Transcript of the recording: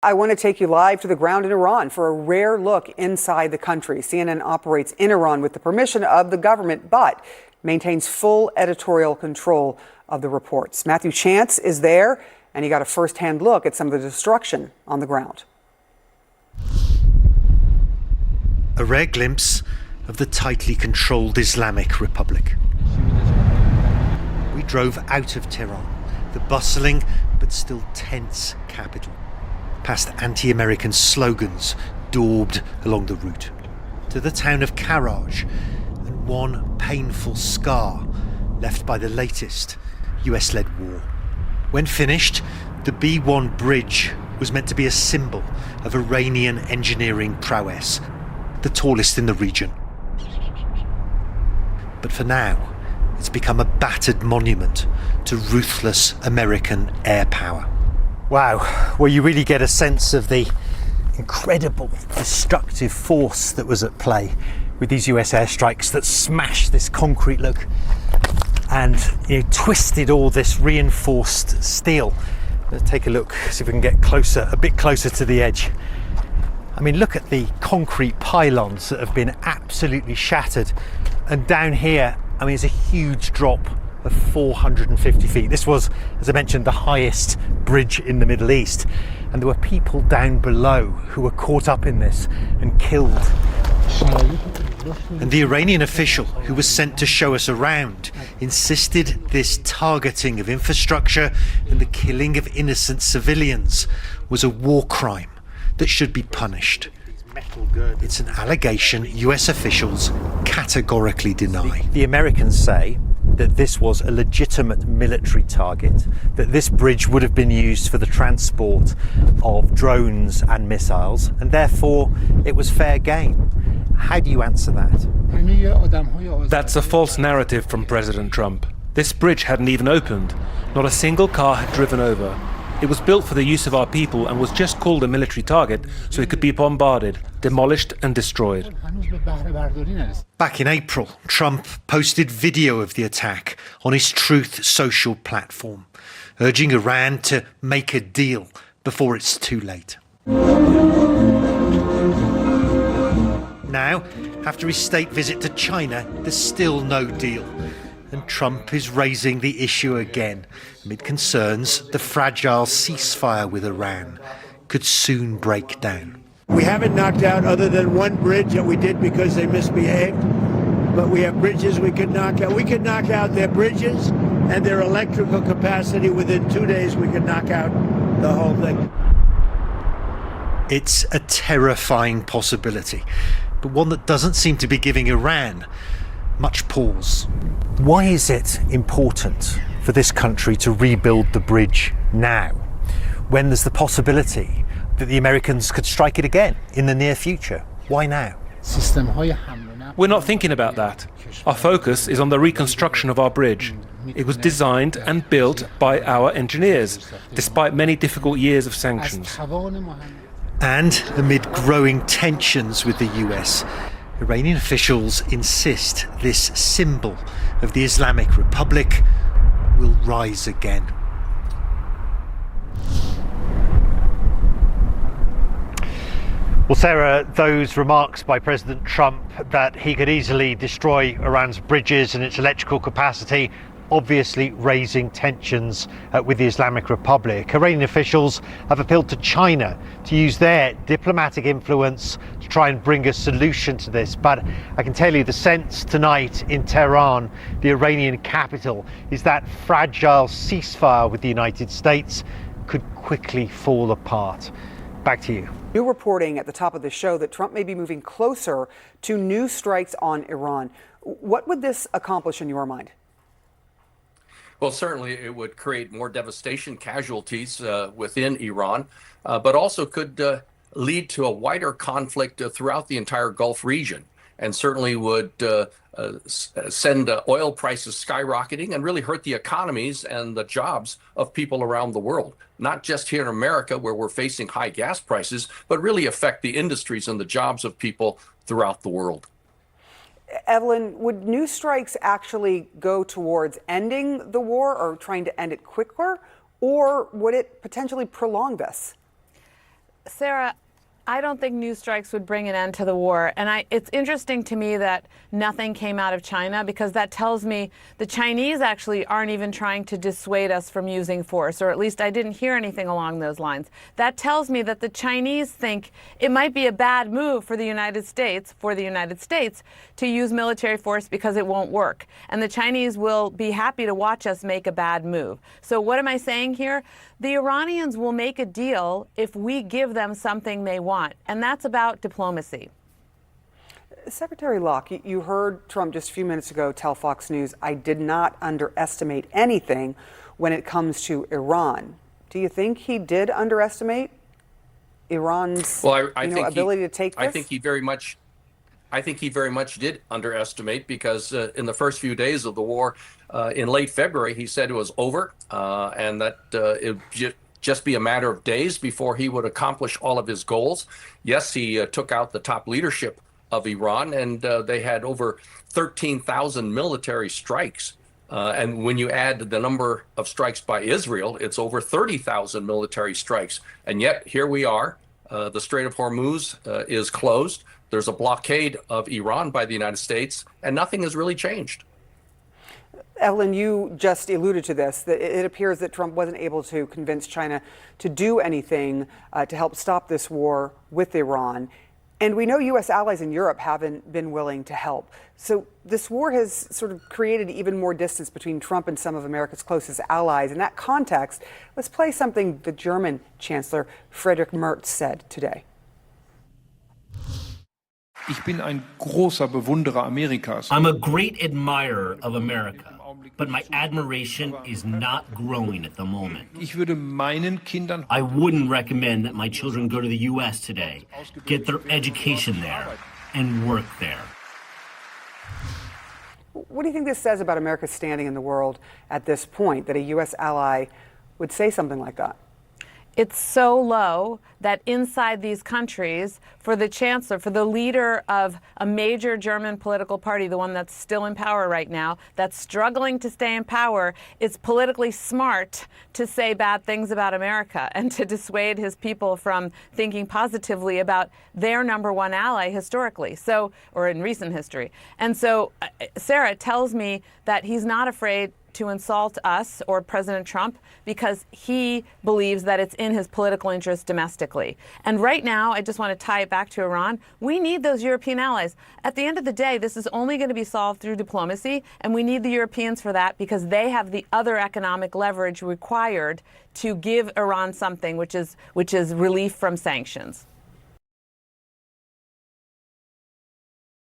I want to take you live to the ground in Iran for a rare look inside the country. CNN operates in Iran with the permission of the government, but maintains full editorial control of the reports. Matthew Chance is there, and he got a first-hand look at some of the destruction on the ground. A rare glimpse of the tightly controlled Islamic Republic. We drove out of Tehran, the bustling but still tense capital, past anti-American slogans daubed along the route, to the town of Karaj and one painful scar left by the latest US-led war. When finished, the B-1 bridge was meant to be a symbol of Iranian engineering prowess, the tallest in the region. But for now, it's become a battered monument to ruthless American air power. Wow, well, you really get a sense of the incredible destructive force that was at play with these US airstrikes that smashed this concrete, look, and twisted all this reinforced steel. Let's take a look, see if we can get closer, a bit closer to the edge. I mean, look at the concrete pylons that have been absolutely shattered. And down here, I mean, it's a huge drop of 450 feet. This was, as I mentioned, the highest bridge in the Middle East. And there were people down below who were caught up in this and killed. And the Iranian official who was sent to show us around insisted this targeting of infrastructure and the killing of innocent civilians was a war crime that should be punished. It's an allegation US officials categorically deny. The Americans say that this was a legitimate military target, that this bridge would have been used for the transport of drones and missiles, and therefore it was fair game. How do you answer that? That's a false narrative from President Trump. This bridge hadn't even opened. Not a single car had driven over. It was built for the use of our people and was just called a military target so it could be bombarded, demolished and destroyed. Back in April, Trump posted video of the attack on his Truth Social platform, urging Iran to make a deal before it's too late. Now, after his state visit to China, there's still no deal. And Trump is raising the issue again, amid concerns the fragile ceasefire with Iran could soon break down. We haven't knocked out other than one bridge that we did because they misbehaved, but we have bridges we could knock out. We could knock out their bridges and their electrical capacity. Within 2 days, we could knock out the whole thing. It's a terrifying possibility, but one that doesn't seem to be giving Iran much pause. Why is it important for this country to rebuild the bridge now, when there's the possibility that the Americans could strike it again in the near future? Why now? We're not thinking about that. Our focus is on the reconstruction of our bridge. It was designed and built by our engineers, despite many difficult years of sanctions. And amid growing tensions with the US, Iranian officials insist this symbol of the Islamic Republic will rise again. Well, Sarah, those remarks by President Trump that he could easily destroy Iran's bridges and its electrical capacity, obviously raising tensions with the Islamic Republic. Iranian officials have appealed to China to use their diplomatic influence to try and bring a solution to this. But I can tell you the sense tonight in Tehran, the Iranian capital, is that fragile ceasefire with the United States could quickly fall apart. Back to you. New reporting at the top of the show that Trump may be moving closer to new strikes on Iran. What would this accomplish in your mind? Well, certainly it would create more devastation, casualties within Iran, but also could lead to a wider conflict throughout the entire Gulf region, and certainly would send oil prices skyrocketing and really hurt the economies and the jobs of people around the world, not just here in America where we're facing high gas prices, but really affect the industries and the jobs of people throughout the world. Evelyn, would new strikes actually go towards ending the war or trying to end it quicker, or would it potentially prolong this? Sarah, I don't think new strikes would bring an end to the war. And it's interesting to me that nothing came out of China, because that tells me the Chinese actually aren't even trying to dissuade us from using force, or at least I didn't hear anything along those lines. That tells me that the Chinese think it might be a bad move for the United States, to use military force because it won't work. And the Chinese will be happy to watch us make a bad move. So what am I saying here? The Iranians will make a deal if we give them something they want, and that's about diplomacy. Secretary Locke, you heard Trump just a few minutes ago tell Fox News, "I did not underestimate anything when it comes to Iran." Do you think he did underestimate Iran's ability to take this? I think he very much did underestimate, because in the first few days of the war, in late February, he said it was over, and that it would just be a matter of days before he would accomplish all of his goals. Yes, he took out the top leadership of Iran, and they had over 13,000 military strikes. And when you add the number of strikes by Israel, it's over 30,000 military strikes. And yet here we are. The Strait of Hormuz is closed. There's a blockade of Iran by the United States, and nothing has really changed. Evelyn, you just alluded to this, that it appears that Trump wasn't able to convince China to do anything to help stop this war with Iran. And we know U.S. allies in Europe haven't been willing to help. So this war has sort of created even more distance between Trump and some of America's closest allies. In that context, let's play something the German Chancellor Friedrich Merz said today. Ich bin ein großer Bewunderer Amerikas. I'm a great admirer of America, but my admiration is not growing at the moment. Ich würde meinen Kindern I wouldn't recommend that my children go to the U.S. today, get their education there, and work there. What do you think this says about America's standing in the world at this point, that a U.S. ally would say something like that? It's so low that inside these countries, for the chancellor, for the leader of a major German political party, the one that's still in power right now, that's struggling to stay in power, it's politically smart to say bad things about America and to dissuade his people from thinking positively about their number one ally historically, or in recent history. And so Sarah tells me that he's not afraid to insult us or President Trump because he believes that it's in his political interest domestically. And right now, I just want to tie it back to Iran. We need those European allies. At the end of the day, this is only going to be solved through diplomacy, and we need the Europeans for that because they have the other economic leverage required to give Iran something, which is relief from sanctions.